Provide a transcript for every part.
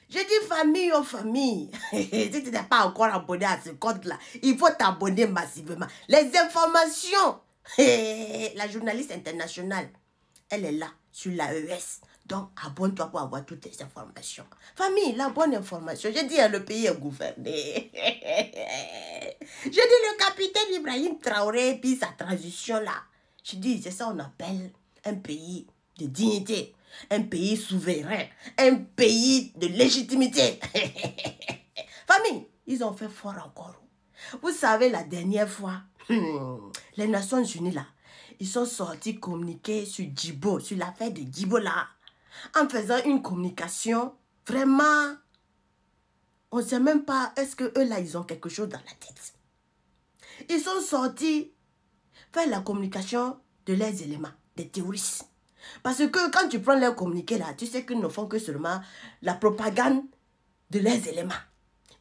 Je dis famille aux familles. Si tu n'es pas encore abonné à ce compte-là, il faut t'abonner massivement. Les informations. La journaliste internationale, elle est là, sur l'AES. Donc, abonne-toi pour avoir toutes les informations. Famille, la bonne information. Je dis, le pays est gouverné. Je dis, le capitaine Ibrahim Traoré, puis sa transition là. Je dis, c'est ça qu'on appelle un pays de dignité. Un pays souverain, un pays de légitimité. Famille, ils ont fait fort encore. Vous savez, la dernière fois, les Nations Unies là, ils sont sortis communiquer sur Djibo, sur l'affaire de Djibo là, en faisant une communication vraiment, on ne sait même pas, est-ce que eux là, ils ont quelque chose dans la tête. Ils sont sortis faire la communication de leurs éléments, des terroristes. Parce que quand tu prends leur communiqué là, tu sais qu'ils ne font que seulement la propagande de leurs éléments.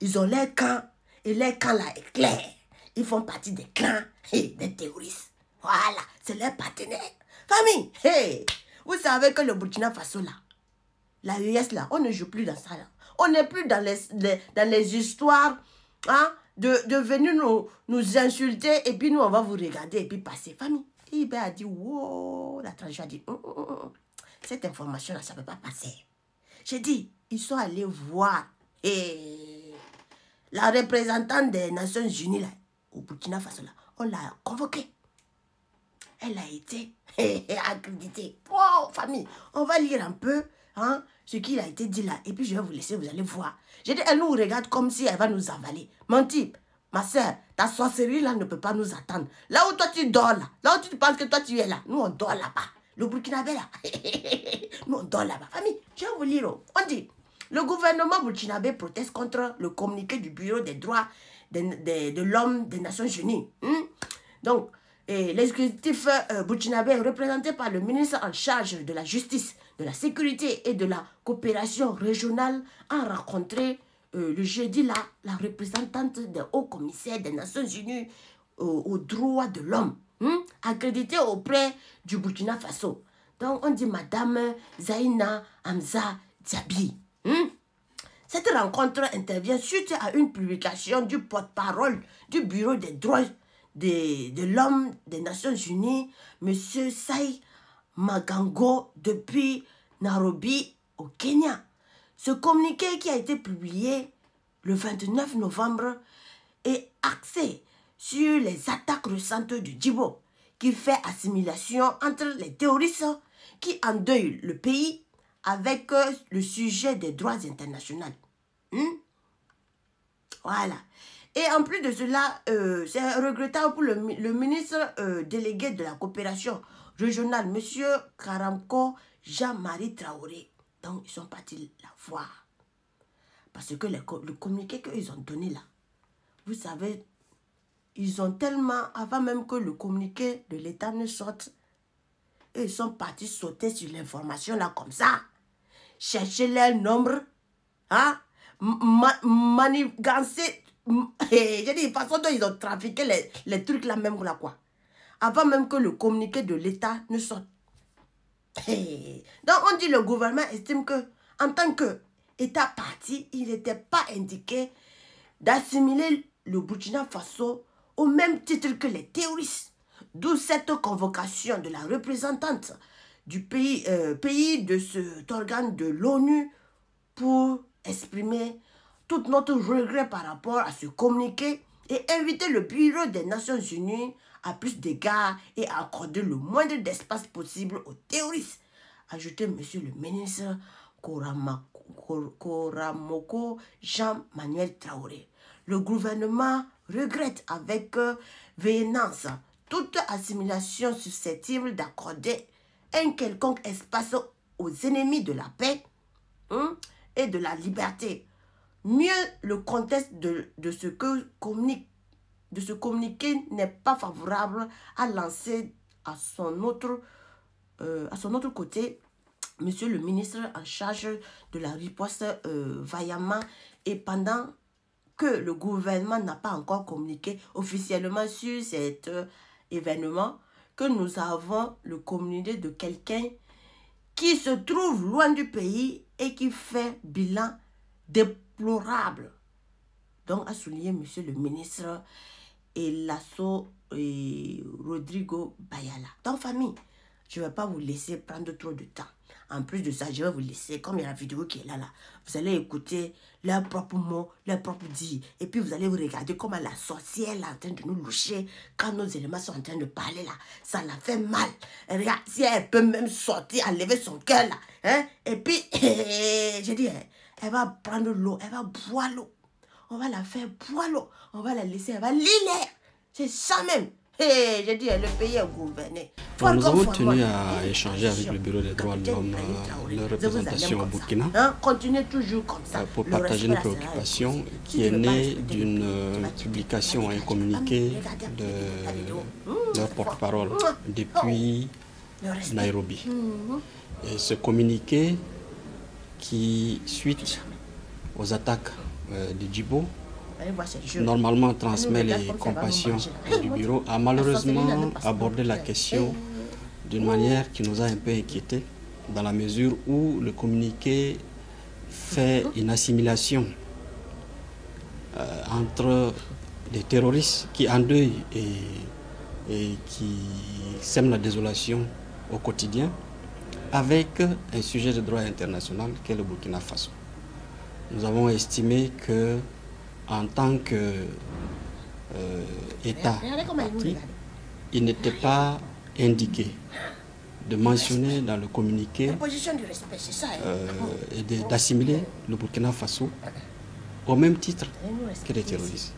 Ils ont leur camp et leur camp là est clair. Ils font partie des clans et des terroristes. Voilà, c'est leur partenaire. Famille, hey, vous savez que le Burkina Faso là, la US là, on ne joue plus dans ça là. On n'est plus dans les histoires hein, de venir nous insulter et puis nous on va vous regarder et puis passer. Famille. Ibe a dit, wow, la transition a dit, cette information-là, ça ne peut pas passer. J'ai dit, ils sont allés voir la représentante des Nations Unies, là, au Burkina Faso, là, on l'a convoquée. Elle a été accréditée. Wow, famille, on va lire un peu hein, ce qu'il a été dit là, et puis je vais vous laisser, vous allez voir. J'ai dit, elle nous regarde comme si elle va nous avaler. Menti. Ma soeur, ta sorcellerie là ne peut pas nous attendre. Là où toi tu dors là, là où tu penses que toi tu es là, nous on dort là-bas. Le Burkinabé là, nous on dort là-bas. Famille, je vais vous lire. On dit, le gouvernement burkinabé proteste contre le communiqué du Bureau des droits de l'homme des Nations Unies. Donc, l'exécutif burkinabé représenté par le ministre en charge de la justice, de la sécurité et de la coopération régionale a rencontré le jeudi là, la représentante des hauts commissaires des Nations Unies aux droits de l'homme, accréditée auprès du Burkina Faso. Donc, on dit Madame Zaina Hamza Diaby. Cette rencontre intervient suite à une publication du porte-parole du Bureau des droits de l'homme des Nations Unies, M. Sai Magango, depuis Nairobi, au Kenya. Ce communiqué qui a été publié le 29 novembre est axé sur les attaques récentes du Djibo, qui fait assimilation entre les terroristes qui endeuillent le pays avec le sujet des droits internationaux. Voilà. Et en plus de cela, c'est regrettable pour le ministre délégué de la coopération régionale, M. Karamko Jean-Marie Traoré. Donc, ils sont partis la voir. Parce que le communiqué qu'ils ont donné là, vous savez, ils ont tellement, avant même que le communiqué de l'État ne sorte, ils sont partis sauter sur l'information là comme ça, chercher leur nombre, hein, manigancer. J'ai dit, de toute façon, ils ont trafiqué les trucs là même là quoi. Avant même que le communiqué de l'État ne sorte. Donc on dit le gouvernement estime que en tant qu'État parti, il n'était pas indiqué d'assimiler le Burkina Faso au même titre que les terroristes. D'où cette convocation de la représentante du pays de cet organe de l'ONU pour exprimer tout notre regret par rapport à ce communiqué et inviter le Bureau des Nations Unies à plus d'égards et à accorder le moindre d'espace possible aux terroristes. Ajoutez monsieur le ministre Koramoko Jean-Manuel Traoré. Le gouvernement regrette avec véhémence toute assimilation susceptible d'accorder un quelconque espace aux ennemis de la paix et de la liberté. Mieux, le contexte de ce communiqué n'est pas favorable à lancer à son autre côté, monsieur le ministre en charge de la riposte vaillamment et pendant que le gouvernement n'a pas encore communiqué officiellement sur cet événement, que nous avons le communiqué de quelqu'un qui se trouve loin du pays et qui fait bilan déplorable. Donc, a souligné monsieur le ministre Elasso Rodrigo Bayala. Donc, famille, je ne vais pas vous laisser prendre trop de temps. En plus de ça, je vais vous laisser, comme il y a la vidéo qui est là, vous allez écouter leurs propres mots, leurs propres dits. Et puis, vous allez vous regarder comment la sorcière est en train de nous loucher. Quand nos éléments sont en train de parler là, ça la fait mal. Et regarde, si elle peut même sortir, enlever son cœur là. Hein? Et puis, j'ai dit, elle va prendre l'eau, elle va boire l'eau. On va la faire boire l'eau. On va la laisser, elle va l'îler. C'est ça même. Hey, j'ai dit, le pays est gouverné. Nous avons tenu à échanger avec le Bureau des droits de l'homme, leur représentation au Burkina, continuez toujours comme ça. Pour partager une préoccupation qui est née d'une publication, un communiqué de leur porte-parole depuis Nairobi. Et ce communiqué qui, suite aux attaques de Djibo, normalement transmet les compassions du bureau, a malheureusement abordé la question d'une manière qui nous a un peu inquiétés, dans la mesure où le communiqué fait une assimilation entre des terroristes qui endeuillent et qui sèment la désolation au quotidien, avec un sujet de droit international qu'est le Burkina Faso. Nous avons estimé que en tant qu'État parti, il n'était pas indiqué de mentionner dans le communiqué et d'assimiler le Burkina Faso au même titre que les terroristes.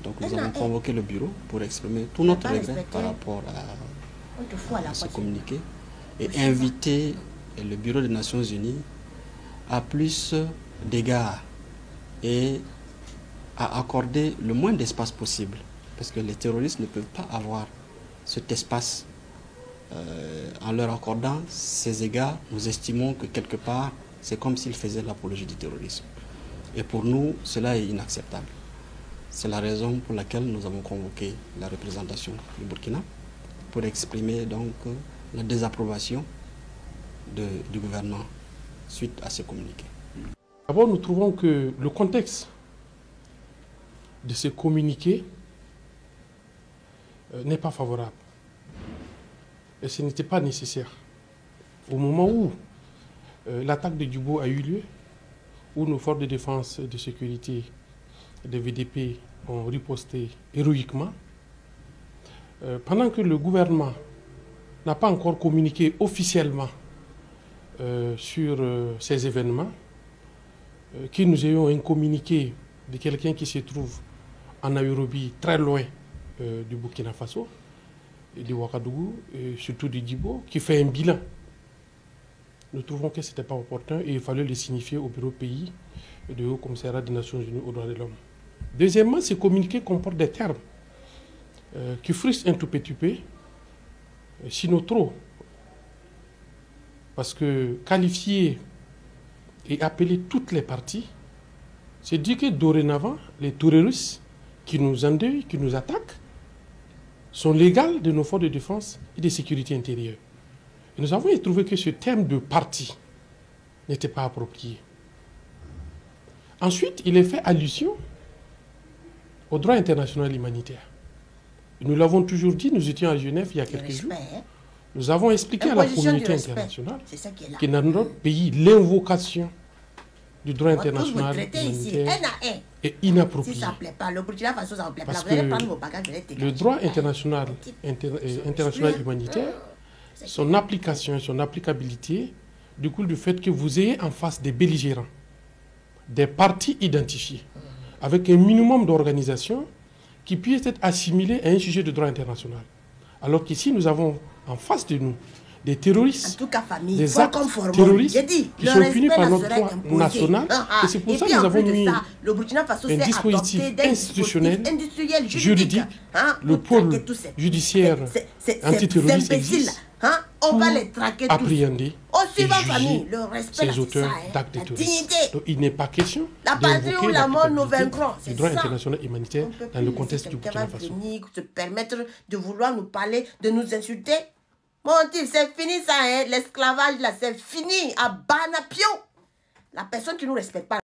Donc nous avons convoqué le bureau pour exprimer tout notre regret par rapport à ce communiqué et inviter le Bureau des Nations Unies à plus d'égards et à accorder le moins d'espace possible, parce que les terroristes ne peuvent pas avoir cet espace. En leur accordant ces égards, nous estimons que quelque part, c'est comme s'ils faisaient l'apologie du terrorisme. Et pour nous, cela est inacceptable. C'est la raison pour laquelle nous avons convoqué la représentation du Burkina pour exprimer donc la désapprobation du gouvernement suite à ce communiqué. D'abord, nous trouvons que le contexte de ce communiqué n'est pas favorable. Et ce n'était pas nécessaire. Au moment où l'attaque de Djibo a eu lieu, où nos forces de défense et de sécurité des VDP ont riposté héroïquement, pendant que le gouvernement n'a pas encore communiqué officiellement sur ces événements, que nous ayons un communiqué de quelqu'un qui se trouve en Nairobi, très loin du Burkina Faso, et du Ouagadougou, et surtout du Djibo, qui fait un bilan. Nous trouvons que ce n'était pas opportun et il fallait le signifier au bureau pays du Haut Commissariat des Nations Unies aux droits de l'homme. Deuxièmement, ce communiqué comporte des termes qui frustrent un tout petit peu, sinon trop. Parce que qualifier et appeler toutes les parties, c'est dire que dorénavant, les terroristes qui nous endeuillent, qui nous attaquent, sont légaux de nos forces de défense et de sécurité intérieure. Et nous avons trouvé que ce terme de parti n'était pas approprié. Ensuite, il est fait allusion au droit international humanitaire. Et nous l'avons toujours dit, nous étions à Genève il y a quelques jours. Nous avons expliqué à la communauté internationale que dans notre pays, l'invocation du droit international humanitaire est inappropriée. Si ça ne plaît pas, le Burkina Faso, ça ne plaît pas. Parce que le droit international humanitaire, son application et son applicabilité découle du fait que vous ayez en face des belligérants, des parties identifiées, avec un minimum d'organisation qui puisse être assimilé à un sujet de droit international. Alors qu'ici, nous avons en face de nous des terroristes, en tout cas, famille, des actes terroristes qui sont punis par notre droit national. Et c'est pour ça que nous avons mis un dispositif institutionnel, juridique, le pôle judiciaire antiterroriste existe pour appréhender et juger ces auteurs d'actes de terrorisme. Donc il n'est pas question d'invoquer le droit international humanitaire dans le contexte du Burkina Faso. Se permettre de vouloir nous parler, de nous insulter. Mon Dieu, c'est fini ça, hein? L'esclavage là, c'est fini. À Banapio. La personne qui ne nous respecte pas.